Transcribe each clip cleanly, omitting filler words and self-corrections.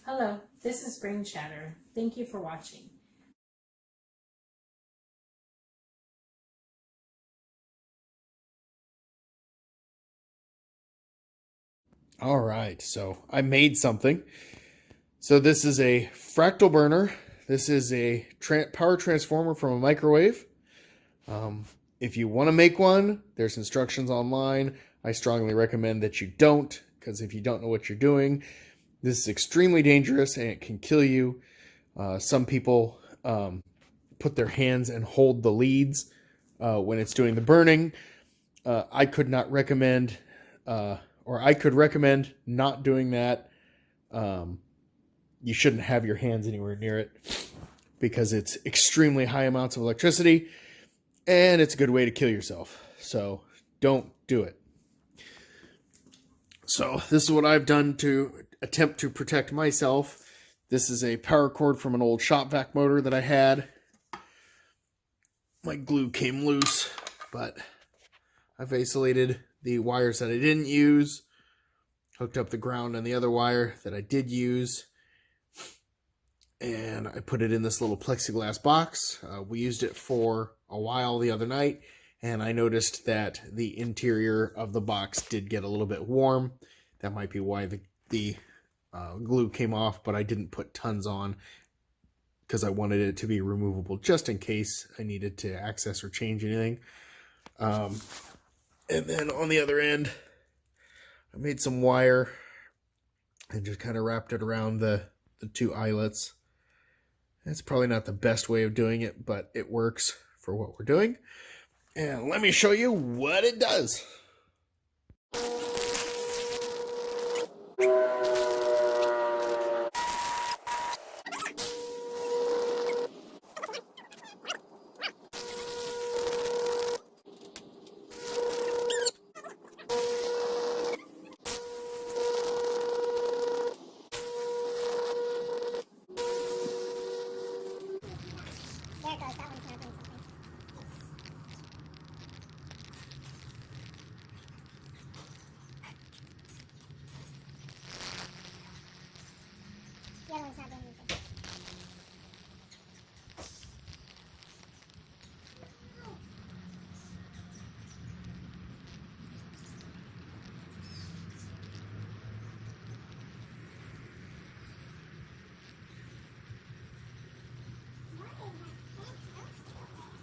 Hello, this is Brain Chatter. Thank you for watching. All right, so I made something. So this is a fractal burner. This is a power transformer from a microwave. If you want to make one, there's instructions online. I strongly recommend that you don't, because if you don't know what you're doing, this is extremely dangerous and it can kill you. Some people put their hands and hold the leads when it's doing the burning. I could not recommend, or I could recommend not doing that. You shouldn't have your hands anywhere near it because it's extremely high amounts of electricity and it's a good way to kill yourself. So don't do it. So this is what I've done to attempt to protect myself. This is a power cord from an old shop vac motor that I had. My glue came loose, but I've isolated the wires that I didn't use, hooked up the ground and the other wire that I did use, and I put it in this little plexiglass box. We used it for a while the other night, and I noticed that the interior of the box did get a little bit warm. That might be why the glue came off, but I didn't put tons on because I wanted it to be removable just in case I needed to access or change anything. And then on the other end, I made some wire and just kind of wrapped it around the two eyelets. That's probably not the best way of doing it, but it works for what we're doing. And let me show you what it does. There it goes, that one's not doing something. The other one's not doing anything. Why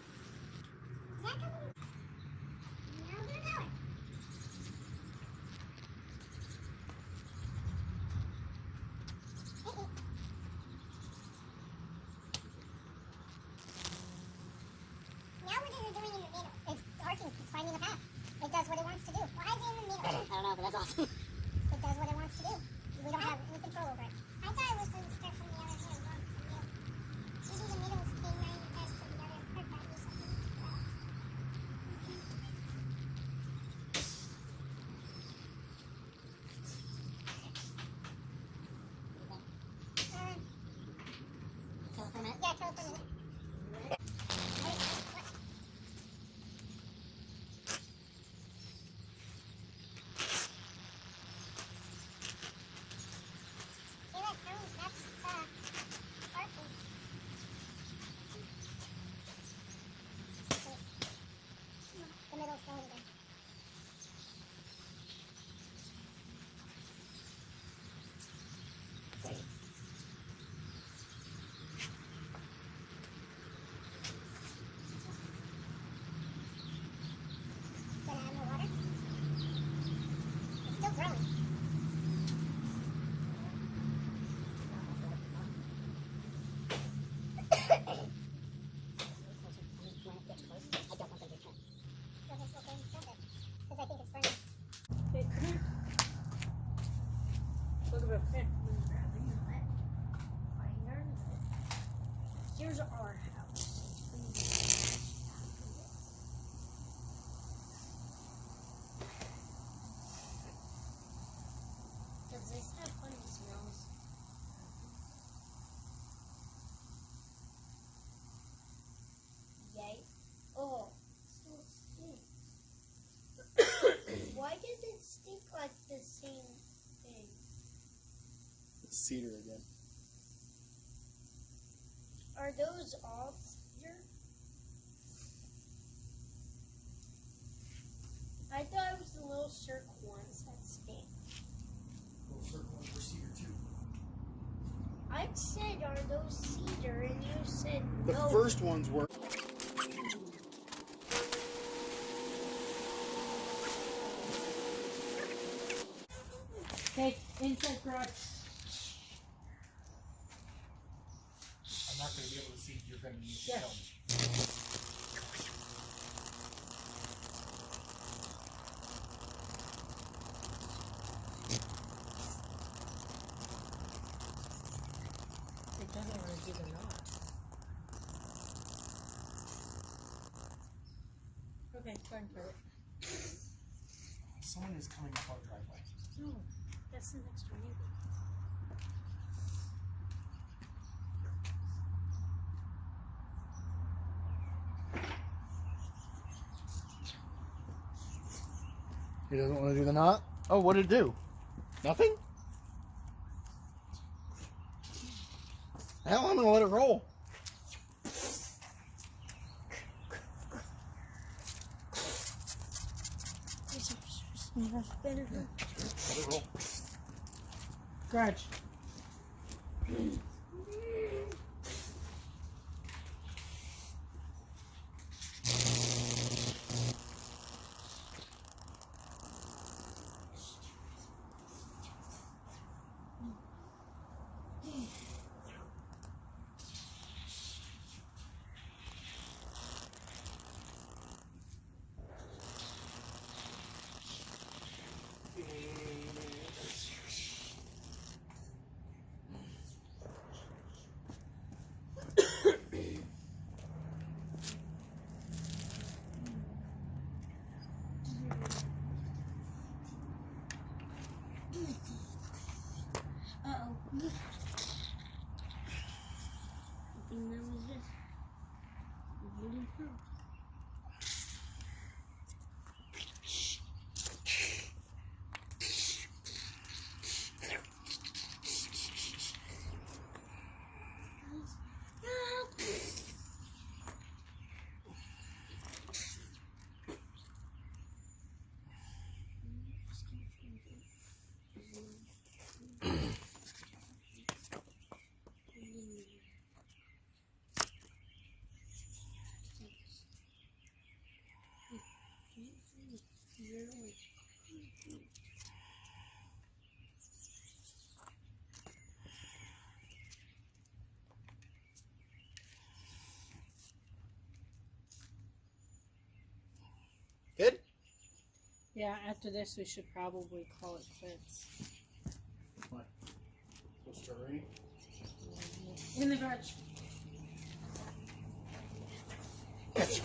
is that coming? No, we're going. Now what is it doing in the middle? It's arcing, it's finding a path. It does what it wants to do. Why is it in the middle? I don't know, but that's awesome. It does what it wants to do. We don't have any control over it. I thought it was going to start from the other hand. Maybe the middle is being manifest to the other part by or something. Kill it for a minute? Yeah, kill it for a minute. The middle's going again. Gonna add more water? It's still growing. Here's our house. Does this have funny smells? Yay. Oh, still stinks. Why does it stink like the same thing? Cedar again. Are those all cedar? I thought it was the little circle ones that stink. Little circle ones were cedar too. I said, are those cedar? And you said The no. first ones were. Okay, inside garage. I'm not going to be able to see. You're going to need to Yeah. tell me. It doesn't want to do the knot. Okay, go and put it. Someone is coming up our driveway. No, that's the next door neighbor. He doesn't want to do the knot? Oh, what did it do? Nothing? Hell, I'm going to let it roll. Better. Let it roll. Garage. Uh-oh. I think that was it. Wooden fruit. Good? Yeah, after this we should probably call it quits. What? What's the rain? In the garage. Okay,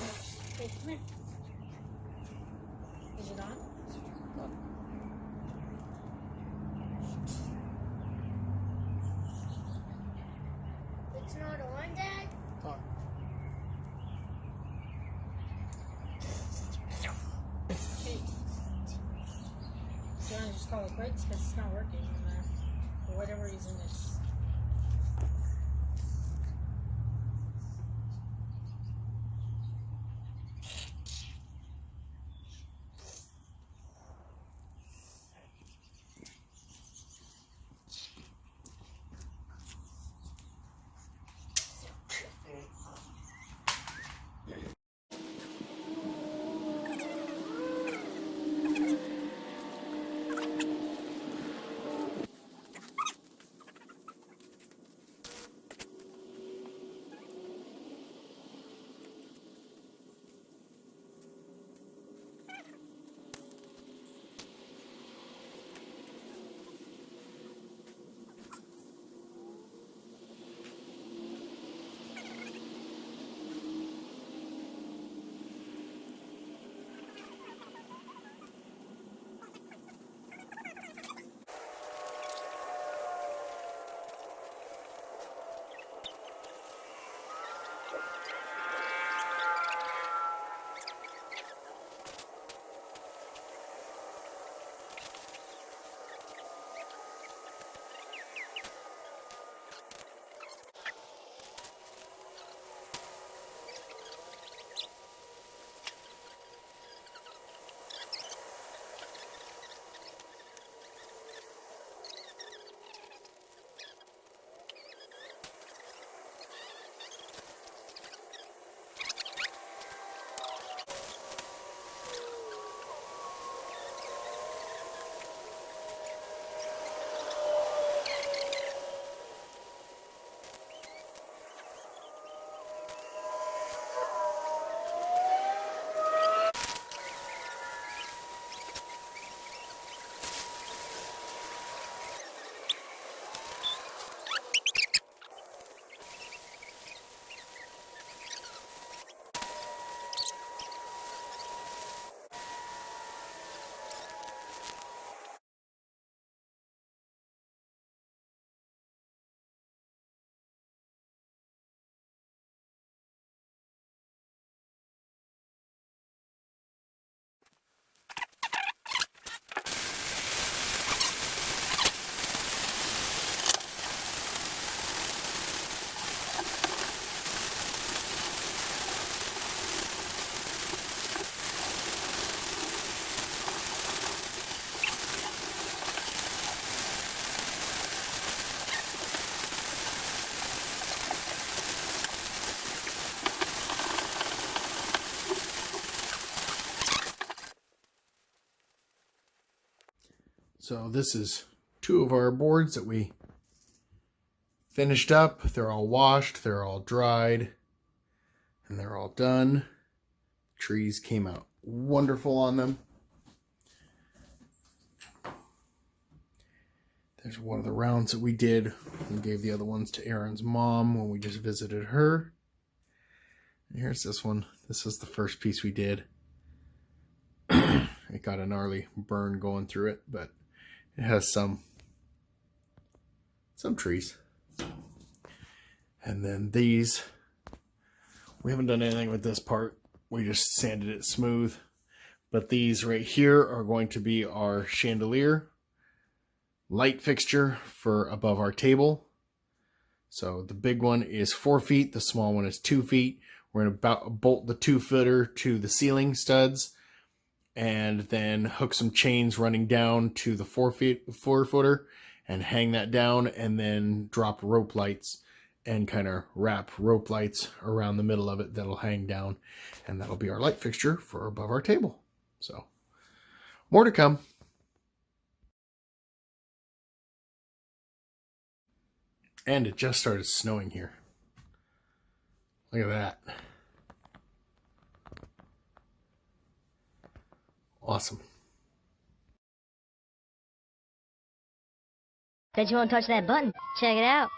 come here. Is it on? It's not on, Dad? Talk. Okay. Do you want to just call it quits? Because it's not working. For whatever reason, it's... So this is 2 of our boards that we finished up. They're all washed, they're all dried, and they're all done. Trees came out wonderful on them. There's one of the rounds that we did. We gave the other ones to Erin's mom when we just visited her. And here's this one. This is the first piece we did. It got a gnarly burn going through it, but it has some trees. And then these, we haven't done anything with this part. We just sanded it smooth. But these right here are going to be our chandelier light fixture for above our table. So the big one is 4 feet. The small one is 2 feet. We're going to bolt the 2-footer to the ceiling studs and then hook some chains running down to the 4-footer and hang that down, and then drop rope lights and kind of wrap rope lights around the middle of it that'll hang down, and that'll be our light fixture for above our table. So more to come. And it just started snowing here. Look at that. Awesome. Said you want to touch that button. Check it out.